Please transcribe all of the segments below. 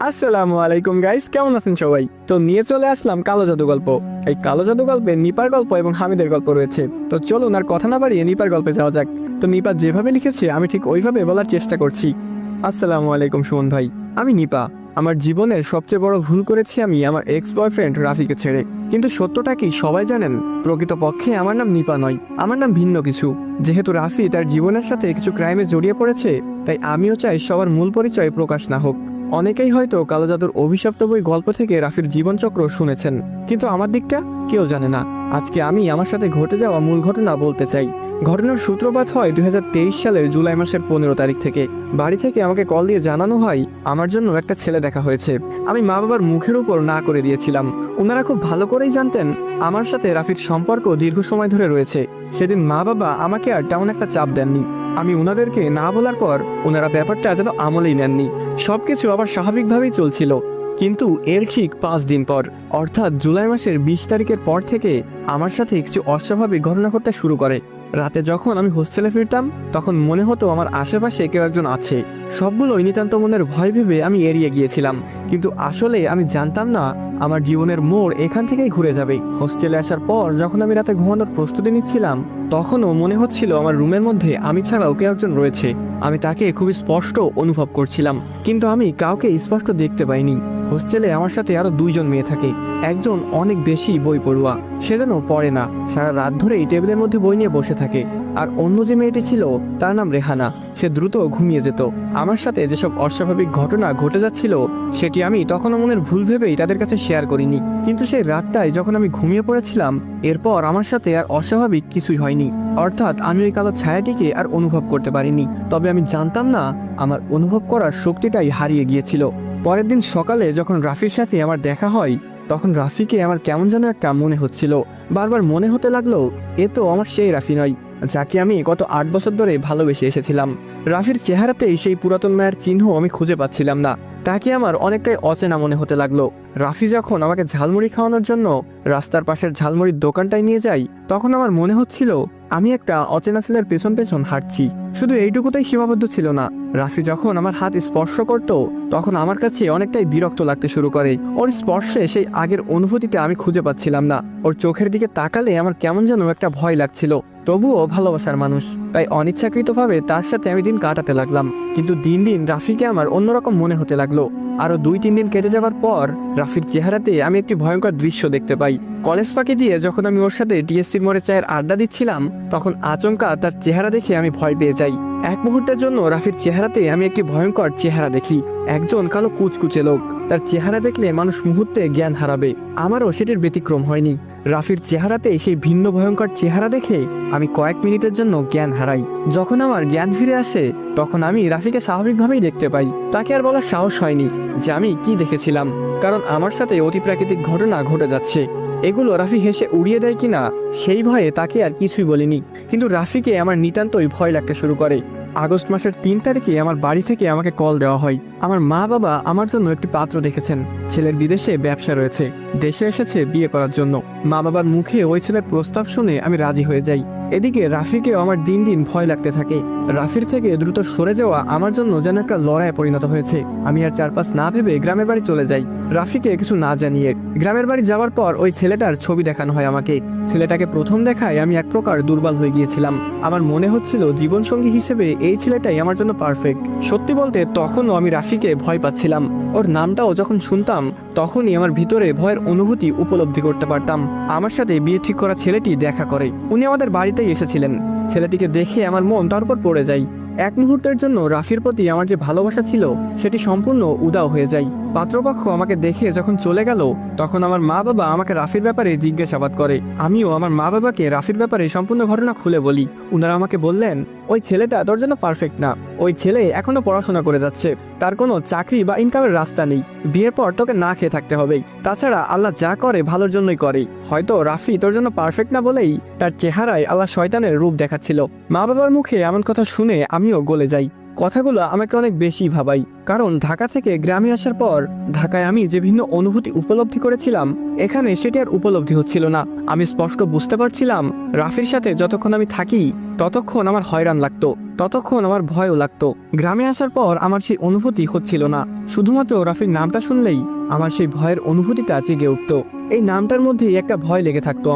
আসসালামু আলাইকুম গাইস, কেমন আছেন সবাই? তো নিয়ে চলে আসলাম কালো জাদু গল্প। এই কালো জাদু গল্পে নিপার গল্প এবং হামিদের গল্প রয়েছে। তো চলুন আর কথা না বাড়িয়ে নিপার গল্পে যাওয়া যাক। তো নিপা যেভাবে লিখেছে আমি ঠিক ওইভাবে বলার চেষ্টা করছি। আসসালামু আলাইকুম সুমন ভাই, আমি নিপা। আমার জীবনের সবচেয়ে বড় ভুল করেছি আমি আমার এক্স বয়ফ্রেন্ড রাফিকে ছেড়ে। কিন্তু সত্যটা কি সবাই জানেন? প্রকৃতপক্ষে আমার নাম নিপা নয়, আমার নাম ভিন্ন কিছু। যেহেতু রাফি তার জীবনের সাথে কিছু ক্রাইমে জড়িয়ে পড়েছে, তাই আমিও চাই সবার মূল পরিচয় প্রকাশ না হোক। অনেকেই হয়তো কালো জাদুর অভিশপ্ত বই গল্প থেকে রাফির জীবনচক্র শুনেছেন, কিন্তু আমার দিকটা কেউ জানে না। আজকে আমি আমার সাথে ঘটে যাওয়া মূল ঘটনা বলতে চাই। ঘটনার সূত্রপাত হয় 2023 সালের জুলাই মাসের 15 তারিখ থেকে। বাড়ি থেকে আমাকে কল দিয়ে জানানো হয় আমার জন্য একটা ছেলে দেখা হয়েছে। আমি মা বাবার মুখের উপর না করে দিয়েছিলাম। ওনারা খুব ভালো করেই জানতেন আমার সাথে রাফির সম্পর্ক দীর্ঘ সময় ধরে রয়েছে। সেদিন মা বাবা আমাকে আর তেমন একটা চাপ দেননি। আমি ওনাদেরকে না বলার পর ওনারা ব্যাপারটা যেন আমলেই নেননি। সবকিছু আবার স্বাভাবিকভাবেই চলছিল। কিন্তু এর ঠিক 5 দিন পর, অর্থাৎ জুলাই মাসের 20 তারিখের পর থেকে আমার সাথে কিছু অস্বাভাবিক ঘটনা ঘটতে শুরু করে। রাতে যখন আমি হোস্টেলে ফিরতাম, তখন মনে হতো আমার আশেপাশে কেউ একজন আছে। সবগুলোই নিতান্ত মনের ভয় ভেবে আমি এড়িয়ে গিয়েছিলাম। কিন্তু আসলে আমি জানতাম না আমার জীবনের মোড় এখান থেকেই ঘুরে যাবে। হোস্টেলে আসার পর যখন আমি রাতে ঘুমানোর প্রস্তুতি নিচ্ছিলাম, তখনও মনে হচ্ছিল আমার রুমের মধ্যে আমি ছাড়াও কেউ একজন রয়েছে। আমি তাকে খুবই স্পষ্ট অনুভব করছিলাম, কিন্তু আমি কাউকে স্পষ্ট দেখতে পাইনি। হোস্টেলে আমার সাথে আরো 2জন মেয়ে থাকে। একজন অনেক বেশি বই পড়ুয়া, সে যেন পড়ে না, সারা রাত ধরেই টেবিলের মধ্যে বই নিয়ে বসে থাকে। আর অন্য যে মেয়েটি ছিল তার নাম রেহানা, সে দ্রুত ঘুমিয়ে যেত। আমার সাথে যেসব অস্বাভাবিক ঘটনা ঘটে যাচ্ছিল সেটি আমি তখনও মনের ভুল ভেবেই তাদের কাছে শেয়ার করিনি। কিন্তু সেই রাতটায় যখন আমি ঘুমিয়ে পড়েছিলাম, এরপর আমার সাথে আর অস্বাভাবিক কিছুই হয়নি। অর্থাৎ আমি ওই কালো ছায়াটিকে আর অনুভব করতে পারিনি। তবে আমি জানতাম না আমার অনুভব করার শক্তিটাই হারিয়ে গিয়েছিল। পরের দিন সকালে যখন রাফির সাথে আমার দেখা হয়, তখন রাফিকে আমার কেমন যেন একটা মনে হচ্ছিল। বারবার মনে হতে লাগলো এ তো আমার সেই রাফি নয় যাকে আমি গত 8 বছর ধরে ভালোবেসে এসেছিলাম। রাফির চেহারাতেই সেই পুরাতন মায়ের চিহ্ন আমি খুঁজে পাচ্ছিলাম না। তাকে আমার অনেকটাই অচেনা মনে হতে লাগলো। রাফি যখন আমাকে ঝালমুড়ি খাওয়ানোর জন্য রাস্তার পাশের ঝালমুড়ির দোকানটায় নিয়ে যাই, তখন আমার মনে হচ্ছিল আমি একটা অচেনা ছেলের পেছন পেছন হাঁটছি। শুধু এইটুকুতেই সীমাবদ্ধ ছিল না, রাফি যখন আমার হাত স্পর্শ করত, তখন আমার কাছে অনেকটাই বিরক্ত লাগতে শুরু করে। ওর স্পর্শে সেই আগের অনুভূতিটা আমি খুঁজে পাচ্ছিলাম না। ওর চোখের দিকে তাকালে আমার কেমন যেন একটা ভয় লাগছিল। তবুও ভালোবাসার মানুষ, তাই অনিচ্ছাকৃতভাবে তার সাথে আমি দিন কাটাতে লাগলাম। কিন্তু দিন দিন রাফিকে আমার অন্যরকম মনে হতে লাগলো। আরো 2-3 দিন কেটে যাওয়ার পর রাফির চেহারাতে আমি একটি ভয়ঙ্কর দৃশ্য দেখতে পাই। কলেজ ফাঁকি দিয়ে যখন আমি ওর সাথে ডিএসসির মোড়ে চায়ের আড্ডা দিচ্ছিলাম, তখন আচমকা তার চেহারা দেখে আমি ভয় পেয়ে যাই। এক মুহূর্তের জন্য রাফির চেহারাতে আমি একটি ভয়ঙ্কর চেহারা দেখি। একজন কালো কুচকুচে লোক। তার চেহারা দেখলে মানুষ মুহূর্তে জ্ঞান হারাবে। আমারও সেটির ব্যতিক্রম হয়নি। রাফির চেহারাতে সেই ভিন্ন ভয়ঙ্কর চেহারা দেখে আমি কয়েক মিনিটের জন্য জ্ঞান হারাই। যখন আমার জ্ঞান ফিরে আসে, তখন আমি রাফিকে স্বাভাবিকভাবেই দেখতে পাই। তাকে আর বলার সাহস হয়নি যে আমি কি দেখেছিলাম, কারণ আমার সাথে অতিপ্রাকৃতিক ঘটনা ঘটে যাচ্ছে। এগুলো রাফি হেসে উড়িয়ে দেয় কিনা সেই ভয়ে তাকে আর কিছুই বলিনি। কিন্তু রাফিকে আমার নিতান্তই ভয় লাগতে শুরু করে। আগস্ট মাসের 3 তারিখে আমার বাড়ি থেকে আমাকে কল দেওয়া হয়। আমার মা বাবা আমার জন্য একটি পাত্র দেখেছেন। ছেলের বিদেশে ব্যবসা রয়েছে, দেশে এসেছে বিয়ে করার জন্য। মা বাবার মুখে ওই ছেলের প্রস্তাব শুনে আমি রাজি হয়ে যাই। এদিকে রাফিকেও আমার দিন দিন ভয় লাগতে থাকে। রাফির থেকে দ্রুত সরে যাওয়া আমার জন্য যেন একটা লড়াইয়ে পরিণত হয়েছে। আমি আর চারপাশ না ভেবে গ্রামের বাড়ি চলে যাই, রাফিকে কিছু না জানিয়ে। গ্রামের বাড়ি যাওয়ার পর ওই ছেলেটার ছবি দেখানো হয় আমাকে। ছেলেটাকে প্রথম দেখায় আমি এক প্রকার দুর্বল হয়ে গিয়েছিলাম। আমার মনে হচ্ছিল জীবনসঙ্গী হিসেবে এই ছেলেটাই আমার জন্য পারফেক্ট। সত্যি বলতে তখনও আমি রাফিকে ভয় পাচ্ছিলাম। ওর নামটাও যখন শুনতাম, তখনই আমার ভিতরে ভয়ের অনুভূতি উপলব্ধি করতে পারতাম। আমার সাথে বিয়ে ঠিক করা ছেলেটি দেখা করে। উনি আমাদের বাড়িতেই এসেছিলেন। ছেলেটিকে দেখে আমার মন তার উপর পড়ে যায়। এক মুহূর্তের জন্য রাফির প্রতি আমার যে ভালোবাসা ছিল সেটি সম্পূর্ণ উধাও হয়ে যায়। পাত্রপক্ষ আমাকে দেখে যখন চলে গেল, তখন আমার মা বাবা আমাকে রাফির ব্যাপারে জিজ্ঞাসাবাদ করে। আমিও আমার মা বাবাকে রাফির ব্যাপারে সম্পূর্ণ ঘটনা খুলে বলি। ওনারা আমাকে বললেন ওই ছেলেটা তোর জন্য পারফেক্ট না। ওই ছেলে এখনো পড়াশোনা করে যাচ্ছে, তার কোনো চাকরি বা ইনকামের রাস্তা নেই। বিয়ের পর তোকে না খেয়ে থাকতে হবে। তাছাড়া আল্লাহ যা করে ভালোর জন্যই করে। হয়তো রাফি তোর জন্য পারফেক্ট না বলেই তার চেহারায় আল্লাহ শয়তানের রূপ দেখাচ্ছিল। মা বাবার মুখে এমন কথা শুনে আমিও গলে যাই। কথাগুলো আমাকে অনেক বেশি ভাবাই। কারণ ঢাকা থেকে গ্রামে আসার পর ঢাকায় আমি যে ভিন্ন অনুভূতি উপলব্ধি করেছিলাম এখানে সেটি আর উপলব্ধি হচ্ছিল না। আমি স্পষ্ট বুঝতে পারছিলাম রাফির সাথে যতক্ষণ আমি থাকি ততক্ষণ আমার হয়রান লাগতো, ততক্ষণ আমার ভয়ও লাগতো। গ্রামে আসার পর আমার সেই অনুভূতি হচ্ছিল না। শুধুমাত্র রাফির নামটা শুনলেই আমার সেই ভয়ের অনুভূতিটা জেগে উঠত। এই নামটার মধ্যেই একটা ভয় লেগে থাকতো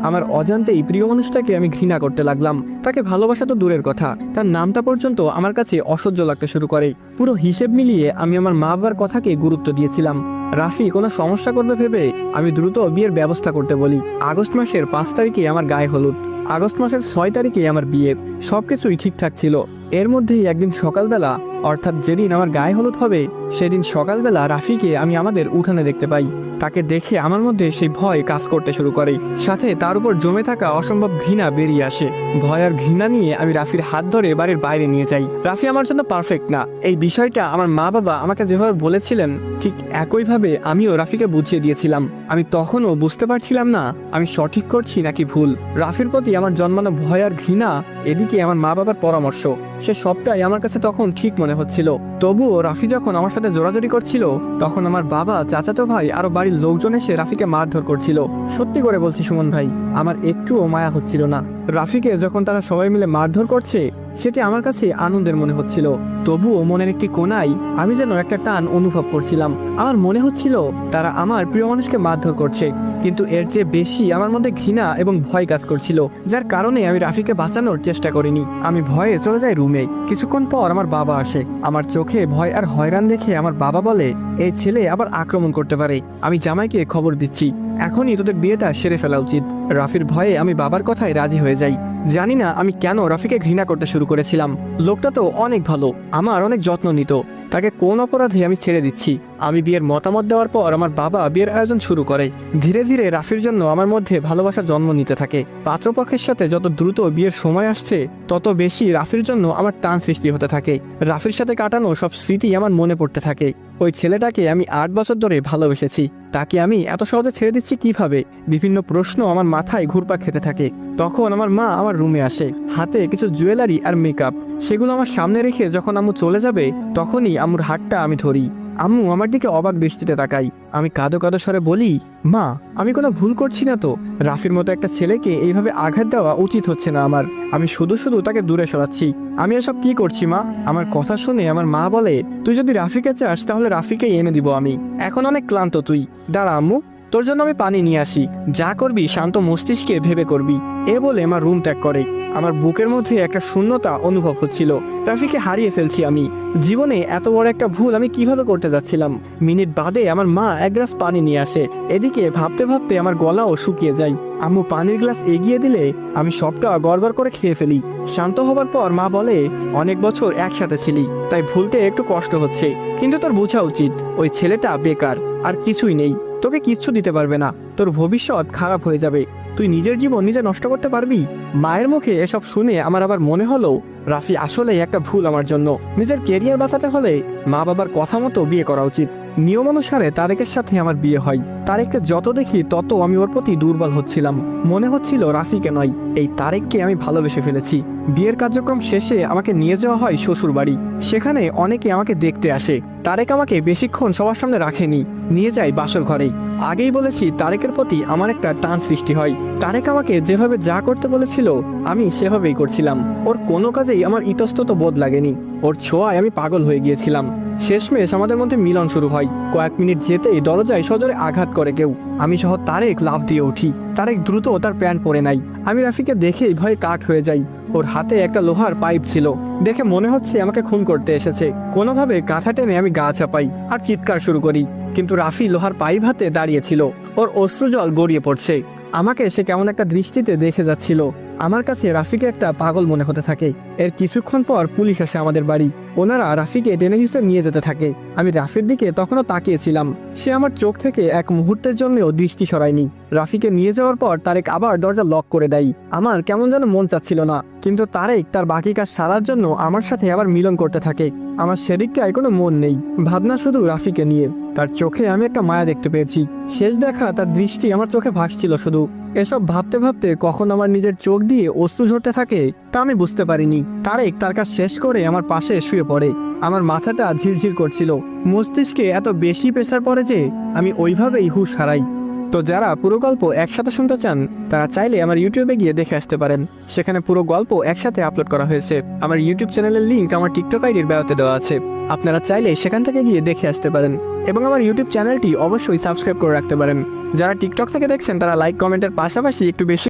আমার অজান্তেই প্রিয় মানুষটাকে আমি ঘৃণা করতে লাগলাম। তাকে ভালোবাসা তো দূরের কথা, তার নামটা পর্যন্ত আমার কাছে অসহ্য লাগতে শুরু করে। পুরো হিসেব মিলিয়ে আমি আমার মা বাবার কথাকে গুরুত্ব দিয়েছিলাম। রাফি কোনো সমস্যা করবে ভেবে আমি দ্রুত বিয়ের ব্যবস্থা করতে বলি। আগস্ট মাসের 5 তারিখে আমার গায়ে হলুদ, আগস্ট মাসের 6 তারিখে আমার বিয়ে। সবকিছুই ঠিকঠাক ছিল। এর মধ্যেই একদিন সকালবেলা, অর্থাৎ যেদিন আমার গায়ে হলুদ হবে সেদিন সকালবেলা রাফিকে আমি আমাদের উঠানে দেখতে পাই। তাকে দেখে আমার মধ্যে সেই ভয় কাজ করতে শুরু করে, সাথে তার উপর জমে থাকা অসম্ভব ঘৃণা বেরিয়ে আসে। ভয় আর ঘৃণা নিয়ে আমি রাফির হাত ধরে বাড়ির বাইরে নিয়ে যাই। রাফি আমার জন্য পারফেক্ট না, এই বিষয়টা আমার মা বাবা আমাকে যেভাবে বলেছিলেন ঠিক একইভাবে আমিও রাফিকে বুঝিয়ে দিয়েছিলাম। আমি তখনও বুঝতে পারছিলাম না আমি সঠিক করছি নাকি ভুল। রাফির প্রতি আমার জন্মানো ভয় আর ঘৃণা, এদিকে আমার মা বাবার পরামর্শ, সে সবটাই আমার কাছে তখন ঠিক মনে হচ্ছিল। তবুও রাফি যখন আমার সাথে জোরাজোরি করছিল তখন আমার বাবা, চাচাতো ভাই আরো বাড়ির লোকজন এসে রাফিকে মারধর করছিল। সত্যি করে বলছি সুমন ভাই, আমার একটুও মায়া হচ্ছিল না। রাফিকে যখন তারা সবাই মিলে মারধর করছে সেটি আমার কাছে আনন্দের মনে হচ্ছিল। তবুও মনের একটি কোণায় আমি যেন একটা টান অনুভব করছিলাম। আমার মনে হচ্ছিল তারা আমার প্রিয় মানুষকে মারধর করছে, কিন্তু এর চেয়ে বেশি আমার মধ্যে ঘৃণা এবং ভয় কাজ করছিল, যার কারণে আমি রাফিকে বাঁচানোর চেষ্টা করিনি। আমি ভয়ে চলে যাই রুমে। কিছুক্ষণ পর আমার বাবা আসে। আমার চোখে ভয় আর হয়রান দেখে আমার বাবা বলে, এই ছেলে আবার আক্রমণ করতে পারে, আমি জামাইকে খবর দিচ্ছি, এখনই তোদের বিয়েটা সেরে ফেলা উচিত। রাফির ভয়ে আমি বাবার কথায় রাজি হয়ে যাই। জানি না আমি কেন রাফিকে ঘৃণা করতে শুরু করেছিলাম। লোকটা তো অনেক ভালো, আমার অনেক যত্ন নিত, তাকে কোন অপরাধে আমি ছেড়ে দিচ্ছি। আমি বিয়ের মতামত দেওয়ার পর আমার বাবা বিয়ের আয়োজন শুরু করে। ধীরে ধীরে রাফির জন্য আমার মধ্যে ভালোবাসা জন্ম নিতে থাকে। পাত্রপক্ষের সাথে যত দ্রুত বিয়ের সময় আসছে তত বেশি রাফির জন্য আমার টান সৃষ্টি হতে থাকে। রাফির সাথে কাটানো সব স্মৃতি আমার মনে পড়তে থাকে। ওই ছেলেটাকে আমি 8 বছর ধরে ভালোবেসেছি, তাকে আমি এত সহজে ছেড়ে দিচ্ছি কিভাবে? বিভিন্ন প্রশ্ন আমার মাথায় ঘুরপাক খেতে থাকে। তখন আমার মা আমার রুমে আসে, হাতে কিছু জুয়েলারি আর মেকআপ। সেগুলো আমার সামনে রেখে যখন আম্মু চলে যাবে তখনই আম্মুর হাতটা আমি ধরি। আম্মু আমার দিকে অবাক দৃষ্টিতে তাকাই। আমি কাঁদো কাঁদো স্বরে বলি, মা আমি কোনো ভুল করছি না তো? রাফির মতো একটা ছেলেকে এইভাবে আঘাত দেওয়া উচিত হচ্ছে না আমার। আমি শুধু শুধু তাকে দূরে সরাচ্ছি। আমি এসব কি করছি মা? আমার কথা শুনে আমার মা বলে, তুই যদি রাফিকে চাস তাহলে রাফিকেই এনে দিব আমি। এখন অনেক ক্লান্ত তুই, দাঁড়া আম্মু, তোর জন্য আমি পানি নিয়ে আসি। যা করবি শান্ত মস্তিষ্কে ভেবে করবি। এ বলে আমার রুম ত্যাগ করে। আমার বুকের মধ্যে একটা শূন্যতা অনুভব হচ্ছিল। রাফিকে হারিয়ে ফেলছি আমি। জীবনে এত বড় একটা ভুল আমি কিভাবে করতে যাচ্ছিলাম? মিনিট বাদে আমার মা এক গ্লাস পানি নিয়ে আসে। এদিকে ভাবতে ভাবতে আমার গলাও শুকিয়ে যায়। আম্মু পানির গ্লাস এগিয়ে দিলে আমি সবটা গড়বড় করে খেয়ে ফেলি। শান্ত হবার পর মা বলে, অনেক বছর একসাথে ছিলি, তাই ভুলতে একটু কষ্ট হচ্ছে, কিন্তু তোর বোঝা উচিত ওই ছেলেটা বেকার, আর কিছুই নেই, তোকে কিচ্ছু দিতে পারবে না, তোর ভবিষ্যৎ খারাপ হয়ে যাবে, তুই নিজের জীবন নিজে নষ্ট করতে পারবি। মায়ের মুখে এসব শুনে আমার আবার মনে হলো রাফি আসলেই একটা ভুল আমার জন্য। নিজের কেরিয়ার বাঁচাতে হলে মা বাবার কথা মতো বিয়ে করা উচিত। নিয়ম অনুসারে তারেকের সাথে আমার বিয়ে হয়। তারেককে যত দেখি তত আমি ওর প্রতি দুর্বল হচ্ছিলাম। মনে হচ্ছিল রাফিকে নয়, এই তারেককে আমি ভালোবেসে ফেলেছি। বিয়ের কার্যক্রম শেষে আমাকে নিয়ে যাওয়া হয় শ্বশুর বাড়ি। সেখানে অনেকে আমাকে দেখতে আসে। তারেক আমাকে বেশিক্ষণ সবার সামনে রাখেনি, নিয়ে যায় বাসর ঘরেই। আগেই বলেছি তারেকের প্রতি আমার একটা টান সৃষ্টি হয়। তারেক আমাকে যেভাবে যা করতে বলেছিল আমি সেভাবেই করছিলাম। ওর কোনো কাজেই আমার ইতস্তত বোধ লাগেনি। ওর ছোঁয়ায় আমি পাগল হয়ে গিয়েছিলাম। শেষমেশ আমাদের মধ্যে মিলন শুরু হয়। কয়েক মিনিট যেতেই দরজায় সজোরে আঘাত করে কেউ। আমি সহ তারেক লাফ দিয়ে উঠি। তারেক দ্রুত তার প্যান্ট পরে নাই। আমি রাফিকে দেখেই ভয়ে কাঠ হয়ে যাই। ওর হাতে একটা লোহার পাইপ ছিল, দেখে মনে হচ্ছে আমাকে খুন করতে এসেছে। কোনোভাবে কাঁথা টেনে আমি গা চাপাই আর চিৎকার শুরু করি, কিন্তু রাফি লোহার পাইপ হাতে দাঁড়িয়েছিল। ওর অশ্রুজল গড়িয়ে পড়ছে। আমাকে সে কেমন একটা দৃষ্টিতে দেখে যাচ্ছিল। আমার কাছে রাফিকে একটা পাগল মনে হতে থাকে। এর কিছুক্ষণ পর পুলিশ আসে আমাদের বাড়ি। ওনারা রাফিকে টেনে হিসেবে নিয়ে যেতে থাকে। আমি রাফির দিকে তখনও তাকিয়েছিলাম। সে আমার চোখ থেকে এক মুহূর্তের জন্যও দৃষ্টি সরায়নি। রাফিকে নিয়ে যাওয়ার পর তারেক আবার দরজা লক করে দেয়। আমার কেমন যেন মন চাচ্ছিল না, কিন্তু তারেক তার বাকি কাজ সারার জন্য আমার সাথে আবার মিলন করতে থাকে। আমার সেদিকটায় কোনো মন নেই, ভাবনা শুধু রাফিকে নিয়ে। তার চোখে আমি একটা মায়া দেখতে পেয়েছি। শেষ দেখা তার দৃষ্টি আমার চোখে ভাসছিল শুধু। এসব ভাবতে ভাবতে কখন আমার নিজের চোখ দিয়ে অশ্রু ঝরতে থাকে তা আমি বুঝতে পারিনি। তারেক তার কাজ শেষ করে আমার পাশে শুয়ে পড়ে। আমার মাথাটা ঝিরঝির করছিল, মস্তিষ্কে এত বেশি প্রেসার পড়ে যে আমি ওইভাবেই হুঁশ হারাই। তো যারা পুরো গল্প একসাথে শুনতে চান তারা চাইলে আমার ইউটিউবে গিয়ে দেখে আসতে পারেন। সেখানে পুরো গল্প একসাথে আপলোড করা হয়েছে। আমার ইউটিউব চ্যানেলের লিংক আমার টিকটক আইডির বায়োতে দেওয়া আছে, আপনারা চাইলে সেখান থেকে গিয়ে দেখে আসতে পারেন। এবং আমার ইউটিউব চ্যানেলটি অবশ্যই সাবস্ক্রাইব করে রাখতে পারেন। যারা টিকটক থেকে দেখছেন তারা লাইক কমেন্টের পাশাপাশি একটু বেশি